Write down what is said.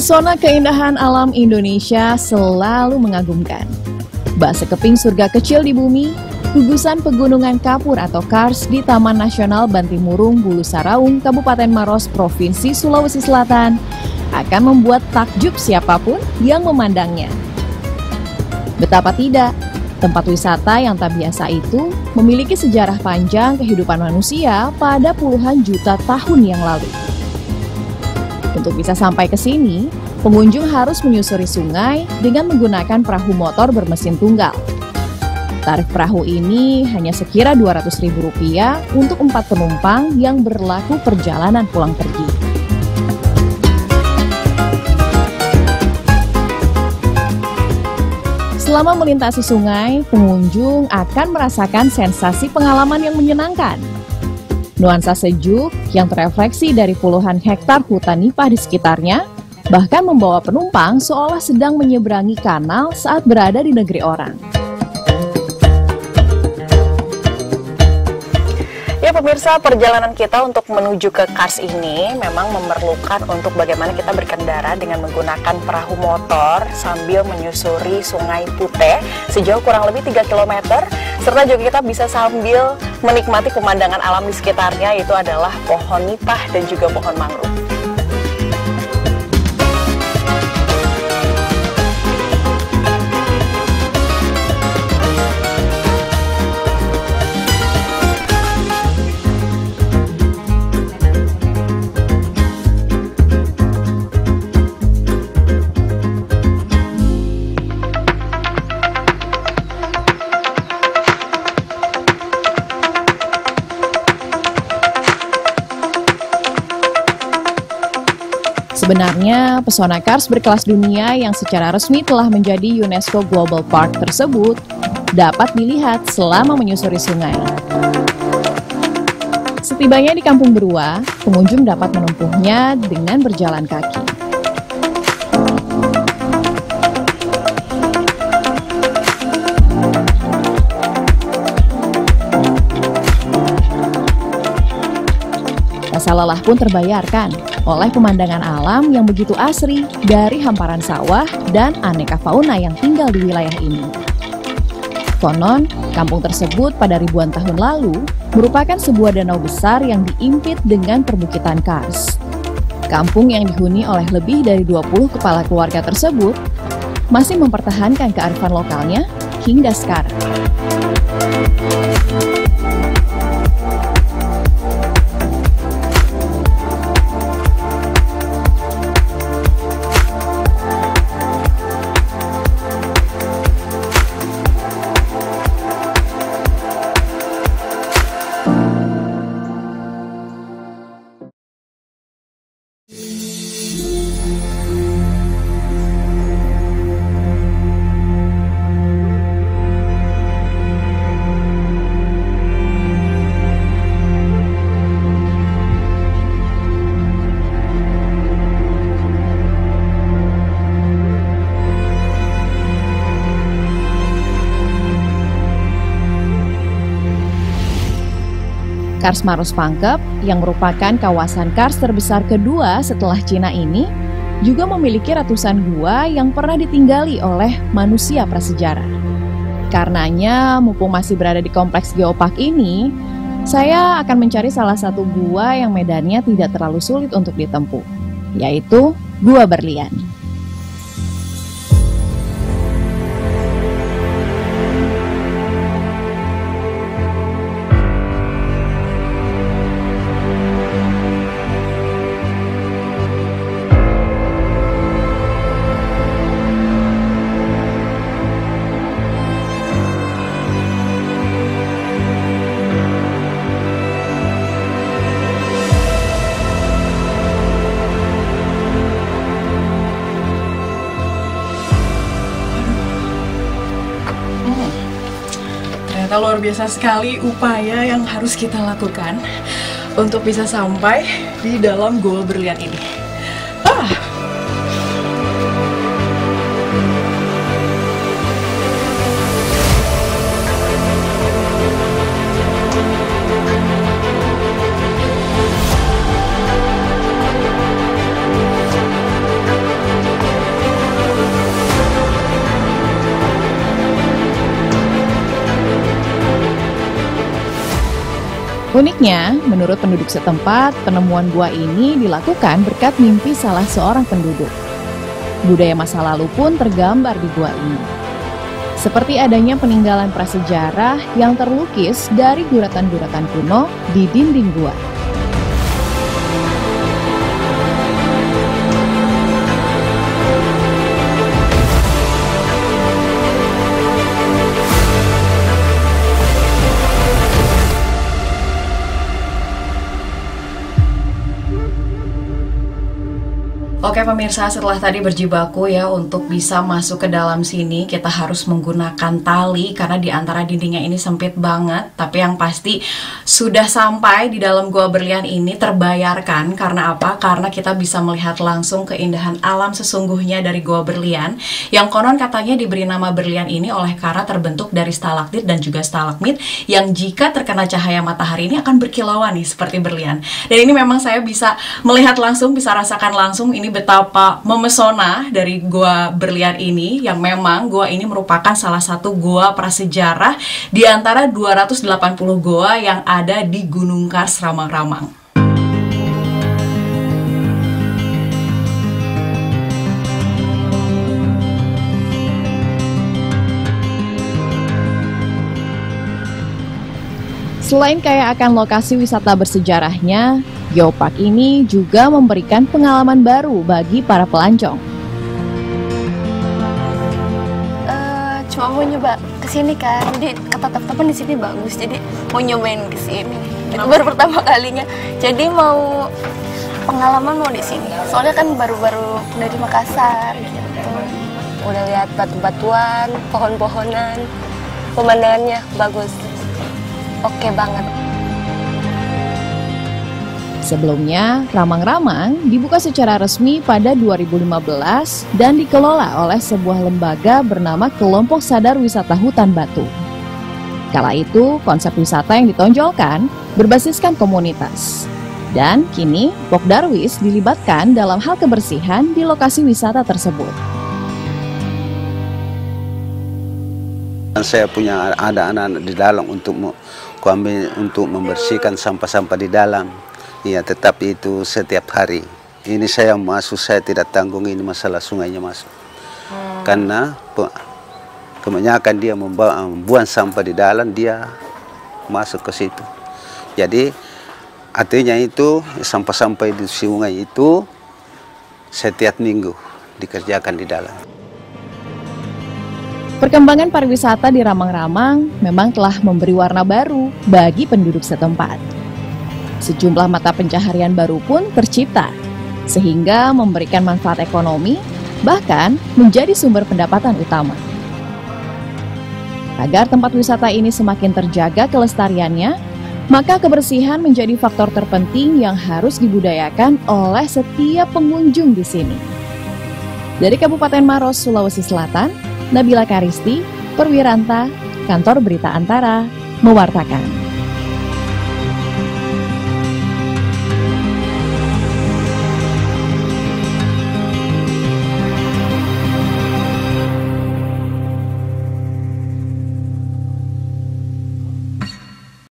Pesona keindahan alam Indonesia selalu mengagumkan. Bak sekeping surga kecil di bumi, gugusan pegunungan kapur atau kars di Taman Nasional Bantimurung, Bulu Saraung, Kabupaten Maros, Provinsi Sulawesi Selatan akan membuat takjub siapapun yang memandangnya. Betapa tidak, tempat wisata yang tak biasa itu memiliki sejarah panjang kehidupan manusia pada puluhan juta tahun yang lalu. Untuk bisa sampai ke sini, pengunjung harus menyusuri sungai dengan menggunakan perahu motor bermesin tunggal. Tarif perahu ini hanya sekira Rp200.000 untuk 4 penumpang yang berlaku perjalanan pulang pergi. Selama melintasi sungai, pengunjung akan merasakan sensasi pengalaman yang menyenangkan. Nuansa sejuk yang terefleksi dari puluhan hektar hutan nipah di sekitarnya, bahkan membawa penumpang seolah sedang menyeberangi kanal saat berada di negeri orang. Ya pemirsa, perjalanan kita untuk menuju ke Kars ini memang memerlukan untuk bagaimana kita berkendara dengan menggunakan perahu motor sambil menyusuri Sungai Puteh sejauh kurang lebih 3 km, serta juga kita bisa sambil menikmati pemandangan alam di sekitarnya, yaitu adalah pohon nipah dan juga pohon mangrove. Sebenarnya, pesona Kars berkelas dunia yang secara resmi telah menjadi UNESCO Global Park tersebut dapat dilihat selama menyusuri sungai. Setibanya di Kampung Berua, pengunjung dapat menempuhnya dengan berjalan kaki. Rasa lelah pun terbayarkan oleh pemandangan alam yang begitu asri dari hamparan sawah dan aneka fauna yang tinggal di wilayah ini. Konon, kampung tersebut pada ribuan tahun lalu merupakan sebuah danau besar yang diimpit dengan perbukitan kars. Kampung yang dihuni oleh lebih dari 20 kepala keluarga tersebut masih mempertahankan kearifan lokalnya hingga sekarang. Kars Maros Pangkep, yang merupakan kawasan kars terbesar kedua setelah Cina ini, juga memiliki ratusan gua yang pernah ditinggali oleh manusia prasejarah. Karenanya, mumpung masih berada di kompleks geopark ini, saya akan mencari salah satu gua yang medannya tidak terlalu sulit untuk ditempuh, yaitu Gua Berlian. Ternyata luar biasa sekali upaya yang harus kita lakukan untuk bisa sampai di dalam Gua Berlian ini. Uniknya, menurut penduduk setempat, penemuan gua ini dilakukan berkat mimpi salah seorang penduduk. Budaya masa lalu pun tergambar di gua ini. Seperti adanya peninggalan prasejarah yang terlukis dari guratan-guratan kuno di dinding gua. Oke pemirsa, setelah tadi berjibaku ya untuk bisa masuk ke dalam sini, kita harus menggunakan tali karena di antara dindingnya ini sempit banget. Tapi yang pasti sudah sampai di dalam gua berlian ini terbayarkan. Karena apa? Karena kita bisa melihat langsung keindahan alam sesungguhnya dari gua berlian, yang konon katanya diberi nama berlian ini oleh karena terbentuk dari stalaktit dan juga stalagmit yang jika terkena cahaya matahari ini akan berkilauan nih seperti berlian. Dan ini memang saya bisa melihat langsung, bisa rasakan langsung ini betapa memesona dari gua berlian ini, yang memang gua ini merupakan salah satu gua prasejarah di antara 280 gua yang ada di Gunung Kars, Ramang-Ramang. Selain kaya akan lokasi wisata bersejarahnya, Geopark ini juga memberikan pengalaman baru bagi para pelancong. Cuma mau nyoba kesini kan, jadi kata teman-teman di sini bagus, jadi mau nyobain kesini. Itu baru pertama kalinya, jadi mau pengalaman mau di sini. Soalnya kan baru-baru dari Makassar, gitu. Udah lihat batu-batuan, pohon-pohonan, pemandangannya bagus. Oke banget. Sebelumnya, Ramang-Ramang dibuka secara resmi pada 2015 dan dikelola oleh sebuah lembaga bernama Kelompok Sadar Wisata Hutan Batu. Kala itu, konsep wisata yang ditonjolkan berbasiskan komunitas. Dan kini, Pok Darwis dilibatkan dalam hal kebersihan di lokasi wisata tersebut. Saya punya ada anak-anak di dalam untuk membersihkan sampah-sampah di dalam. Ya, tetapi itu setiap hari. Ini saya masuk, saya tidak tanggung ini masalah sungainya masuk. Karena kebanyakan dia membuang sampah di dalam, dia masuk ke situ. Jadi artinya itu sampah-sampah di sungai itu setiap minggu dikerjakan di dalam. Perkembangan pariwisata di Ramang-Ramang memang telah memberi warna baru bagi penduduk setempat. Sejumlah mata pencaharian baru pun tercipta, sehingga memberikan manfaat ekonomi, bahkan menjadi sumber pendapatan utama. Agar tempat wisata ini semakin terjaga kelestariannya, maka kebersihan menjadi faktor terpenting yang harus dibudayakan oleh setiap pengunjung di sini. Dari Kabupaten Maros, Sulawesi Selatan, Nabila Karisti, Perwiranta, Kantor Berita Antara, mewartakan.